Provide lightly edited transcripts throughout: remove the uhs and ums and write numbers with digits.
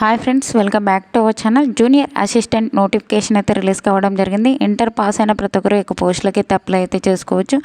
Hi friends, welcome back to our channel. Junior assistant notification అయితే release కావడం జరిగింది. Inter pass అయిన ప్రతి ఒక్కరు యొక్క పోస్టులకి అయితే అప్లై అయితే చేసుకోవచ్చు.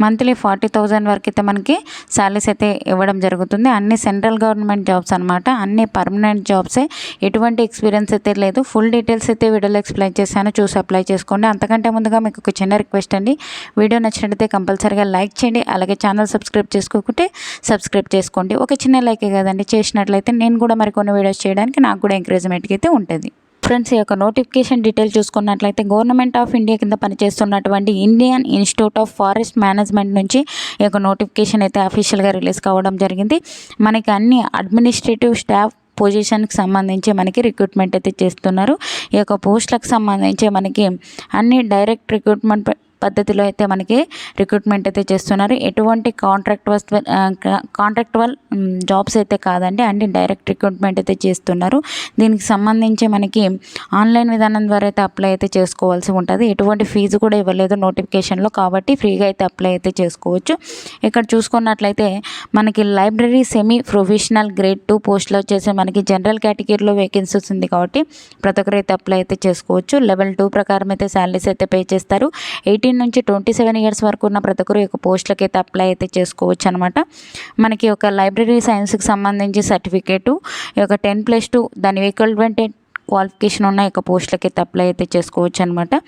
మంత్లీ 40,000 వరకు అయితే మనకి శాలరీస్ అయితే ఇవ్వడం జరుగుతుంది. అన్ని సెంట్రల్ గవర్నమెంట్ జాబ్స్ అనమాట, అన్ని పర్మనెంట్ జాబ్సే. ఎటువంటి ఎక్స్పీరియన్స్ అయితే లేదు. ఫుల్ డీటెయిల్స్ అయితే వీడియోలో ఎక్స్ప్లెయిన్ చేశాను, చూసి అప్లై చేసుకోండి. అంతకంటే ముందుగా మీకు ఒక చిన్న రిక్వెస్ట్ అండి, వీడియో నచ్చినట్లయితే కంపల్సరీగా లైక్ చేయండి. అలాగే ఛానల్ సబ్స్క్రైబ్ చేసుకోకుంటే సబ్స్క్రైబ్ చేసుకోండి. ఒక చిన్న లైకే కదండి, చేసినట్లయితే నేను కూడా మరికొన్ని వీడియోస్ చేయడానికి నాకు కూడా ఎంకరేజ్మెంట్కి అయితే ఉంటుంది. ఫ్రెండ్స్, ఈ యొక్క నోటిఫికేషన్ డీటెయిల్ చూసుకున్నట్లయితే గవర్నమెంట్ ఆఫ్ ఇండియా కింద పనిచేస్తున్నటువంటి Indian institute of forest management నుంచి ఈ యొక్క నోటిఫికేషన్ అయితే అఫీషియల్గా రిలీజ్ కావడం జరిగింది. మనకి అన్ని అడ్మినిస్ట్రేటివ్ స్టాఫ్ పొజిషన్కి సంబంధించి మనకి రిక్రూట్మెంట్ అయితే చేస్తున్నారు. ఈ యొక్క పోస్టులకు సంబంధించి మనకి అన్ని డైరెక్ట్ రిక్రూట్మెంట్ పద్ధతిలో అయితే మనకి రిక్రూట్మెంట్ అయితే చేస్తున్నారు. ఎటువంటి కాంట్రాక్టువల్ జాబ్స్ అయితే కాదండి, అన్ని డైరెక్ట్ రిక్రూట్మెంట్ అయితే చేస్తున్నారు. దీనికి సంబంధించి మనకి ఆన్లైన్ విధానం ద్వారా అయితే అప్లై అయితే చేసుకోవాల్సి ఉంటుంది. ఎటువంటి ఫీజు కూడా ఇవ్వలేదు నోటిఫికేషన్లో, కాబట్టి ఫ్రీగా అయితే అప్లై అయితే చేసుకోవచ్చు. ఇక్కడ చూసుకున్నట్లయితే మనకి లైబ్రరీ సెమీ ప్రొఫెషనల్ గ్రేడ్ 2 పోస్టులో వచ్చేసి మనకి జనరల్ కేటగిరీలో వేకెన్సీస్ ఉంది కాబట్టి ప్రతి ఒక్కరు అయితే అప్లై అయితే చేసుకోవచ్చు. లెవెల్ 2 ప్రకారం అయితే శాలరీస్ అయితే పే చేస్తారు. 18 నుంచి 27 ఇయర్స్ వరకు ఉన్న ప్రతి ఒక్కరు యొక్క పోస్టులకి అయితే అప్లై అయితే చేసుకోవచ్చు అనమాట. మనకి ఒక లైబ్రరీ సైన్స్కి సంబంధించి సర్టిఫికేటు, ఈ యొక్క 10+2 దాని ఈక్వలెంట్ క్వాలిఫికేషన్ ఉన్న యొక్క పోస్టులకి అయితే అప్లై అయితే చేసుకోవచ్చు అనమాట.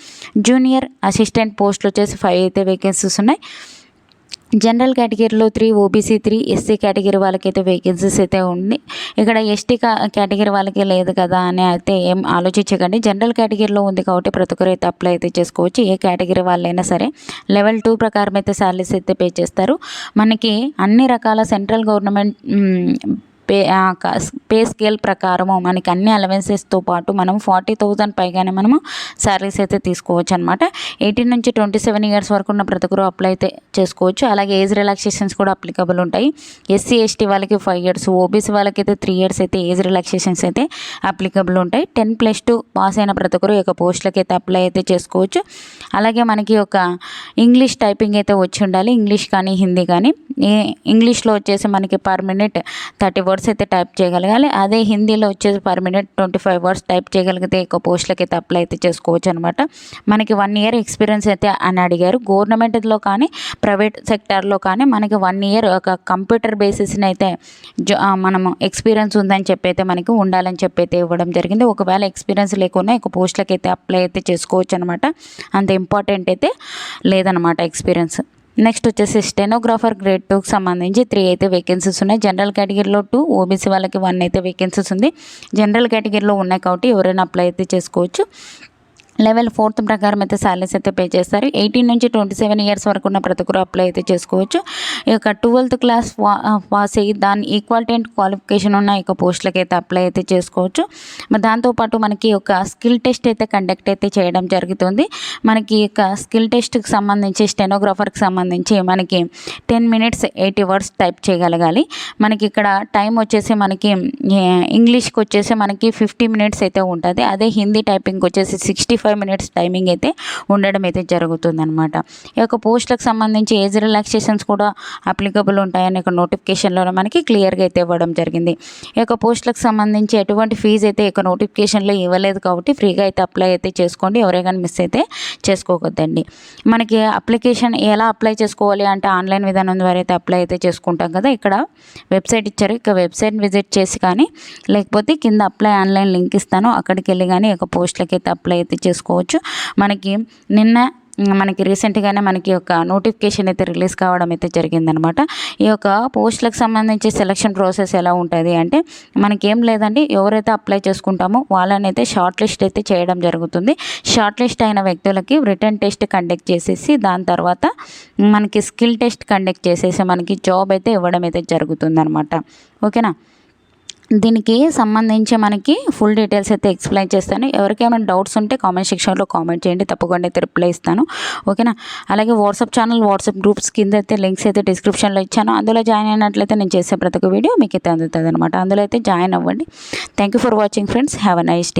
జూనియర్ అసిస్టెంట్ పోస్టులు వచ్చేసి 5 అయితే వేకెన్సీస్ ఉన్నాయి. జనరల్ కేటగిరీలో 3, ఓబీసీ 3, ఎస్సీ కేటగిరీ వాళ్ళకైతే వేకెన్సీస్ అయితే ఉంది. ఇక్కడ ఎస్టీ కేటగిరీ వాళ్ళకి లేదు కదా అని అయితే ఏం ఆలోచించకండి. జనరల్ కేటగిరీలో ఉంది కాబట్టి ప్రతి ఒక్కరు అయితే అప్లై అయితే చేసుకోవచ్చు. ఏ కేటగిరీ వాళ్ళైనా సరే లెవెల్ 2 ప్రకారం అయితే శాలరీస్ అయితే పే చేస్తారు. మనకి అన్ని రకాల సెంట్రల్ గవర్నమెంట్ పే స్కేల్ ప్రకారము మనకి అన్ని అలవెన్సెస్తో పాటు మనం 40,000 పైగానే మనము శాలరీస్ అయితే తీసుకోవచ్చు అనమాట. 18 నుంచి 27 ఇయర్స్ వరకు ఉన్న ప్రతి ఒక్కరు అప్లై అయితే చేసుకోవచ్చు. అలాగే ఏజ్ రిలాక్సేషన్స్ కూడా అప్లికబుల్ ఉంటాయి. ఎస్సీ ఎస్టీ వాళ్ళకి 5 ఇయర్స్, ఓబీసీ వాళ్ళకైతే 3 ఇయర్స్ అయితే ఏజ్ రిలాక్సేషన్స్ అయితే అప్లికబుల్ ఉంటాయి. 10+2 పాస్ అయిన ప్రతి ఒక్కరు ఈ యొక్క పోస్టులకి అయితే అప్లై అయితే చేసుకోవచ్చు. అలాగే మనకి ఒక ఇంగ్లీష్ టైపింగ్ అయితే వచ్చి ఉండాలి, ఇంగ్లీష్ కానీ హిందీ కానీ. ఇంగ్లీష్లో వచ్చేసి మనకి పర్ మినిట్ 30 వర్డ్స్ అయితే టైప్ చేయగలగాలి. అదే హిందీలో వచ్చేసి పర్ మినిట్ 25 వర్డ్స్ టైప్ చేయగలిగితే ఒక పోస్టులకి అయితే అప్లై అయితే చేసుకోవచ్చు అనమాట. మనకి 1 ఇయర్ ఎక్స్పీరియన్స్ అయితే అని అడిగారు. గవర్నమెంట్లో కానీ ప్రైవేట్ సెక్టార్లో కానీ మనకి 1 ఇయర్ ఒక కంప్యూటర్ బేసిస్ని అయితే మనము ఎక్స్పీరియన్స్ ఉందని చెప్పి అయితే మనకి ఉండాలని చెప్పి అయితే ఇవ్వడం జరిగింది. ఒకవేళ ఎక్స్పీరియన్స్ లేకుండా ఒక పోస్టులకి అయితే అప్లై అయితే చేసుకోవచ్చు అనమాట. అంత ఇంపార్టెంట్ అయితే లేదనమాట ఎక్స్పీరియన్స్. నెక్స్ట్ వచ్చేసి స్టెనోగ్రాఫర్ గ్రేడ్ 2కి సంబంధించి 3 అయితే వేకెన్సీస్ ఉన్నాయి. జనరల్ కేటగిరీలో 2, ఓబీసీ వాళ్ళకి 1 అయితే వేకెన్సీస్ ఉంది. జనరల్ కేటగిరీలో ఉన్నాయి కాబట్టి ఎవరైనా అప్లై అయితే చేసుకోవచ్చు. లెవెల్ 4 ప్రకారం అయితే శాలరీస్ అయితే పే చేస్తారు. 18 నుంచి 27 ఇయర్స్ వరకు ఉన్న ప్రతి ఒక్కరు అప్లై అయితే చేసుకోవచ్చు. ఈ యొక్క 12th క్లాస్ పాస్ అయ్యి దాని ఈక్వాలిటీ క్వాలిఫికేషన్ ఉన్న ఈ యొక్క పోస్టులకి అయితే అప్లై అయితే చేసుకోవచ్చు. దాంతోపాటు మనకి ఒక స్కిల్ టెస్ట్ అయితే కండక్ట్ అయితే చేయడం జరుగుతుంది. మనకి యొక్క స్కిల్ టెస్ట్కి సంబంధించి స్టెనోగ్రాఫర్కి సంబంధించి మనకి 10 minutes 80 వర్డ్స్ టైప్ చేయగలగాలి. మనకి ఇక్కడ టైం వచ్చేసి మనకి ఇంగ్లీష్కి వచ్చేసి మనకి 50 minutes అయితే ఉంటుంది. అదే హిందీ టైపింగ్కి వచ్చేసి 65 minutes టైమింగ్ అయితే ఉండడం అయితే జరుగుతుందన్నమాట. ఈ యొక్క పోస్టులకు సంబంధించి ఏజ్ రిలాక్సేషన్స్ కూడా అప్లికబుల్ ఉంటాయని ఒక నోటిఫికేషన్లో మనకి క్లియర్గా అయితే ఇవ్వడం జరిగింది. ఈ యొక్క పోస్టులకు సంబంధించి ఎటువంటి ఫీజు అయితే ఈ యొక్క నోటిఫికేషన్లో ఇవ్వలేదు కాబట్టి ఫ్రీగా అయితే అప్లై అయితే చేసుకోండి. ఎవరైనా మిస్ అయితే చేసుకోవద్దండి. మనకి అప్లికేషన్ ఎలా అప్లై చేసుకోవాలి అంటే ఆన్లైన్ విధానం ద్వారా అయితే అప్లై అయితే చేసుకుంటాం కదా. ఇక్కడ వెబ్సైట్ ఇచ్చారు, ఇక వెబ్సైట్ విజిట్ చేసి కానీ లేకపోతే కింద అప్లై ఆన్లైన్ లింక్ ఇస్తాను, అక్కడికి వెళ్ళి కానీ ఈ యొక్క పోస్టులకి అయితే అప్లై అయితే చేసుకోవచ్చు. మనకి మనకి రీసెంట్గానే మనకి ఒక నోటిఫికేషన్ అయితే రిలీజ్ కావడం అయితే జరిగిందనమాట. ఈ యొక్క పోస్టులకు సంబంధించి సెలక్షన్ ప్రాసెస్ ఎలా ఉంటుంది అంటే మనకేం లేదండి, ఎవరైతే అప్లై చేసుకుంటామో వాళ్ళని అయితే షార్ట్ లిస్ట్ అయితే చేయడం జరుగుతుంది. షార్ట్ లిస్ట్ అయిన వ్యక్తులకి రిటర్న్ టెస్ట్ కండక్ట్ చేసేసి దాని తర్వాత మనకి స్కిల్ టెస్ట్ కండక్ట్ చేసేసి మనకి జాబ్ అయితే ఇవ్వడం అయితే జరుగుతుందనమాట. ఓకేనా. దీనికి సంబంధించి మనకి ఫుల్ డీటెయిల్స్ అయితే ఎక్స్ప్లెయిన్ చేస్తాను. ఎవరికైనా డౌట్స్ ఉంటే కామెంట్ సెక్షన్లో కామెంట్ చేయండి, తప్పకుండా అయితే రిప్లై ఇస్తాను. ఓకేనా. అలాగే వాట్సాప్ ఛానల్, వాట్సాప్ గ్రూప్స్ కింద అయితే లింక్స్ అయితే డిస్క్రిప్షన్లో ఇచ్చాను. అందులో జాయిన్ అయినట్లయితే నేను చేసే ప్రతి ఒక్క వీడియో మీకు అయితే అందుతుంది అనమాట. అందులో అయితే జాయిన్ అవ్వండి. Thank you for watching friends. Have a nice day.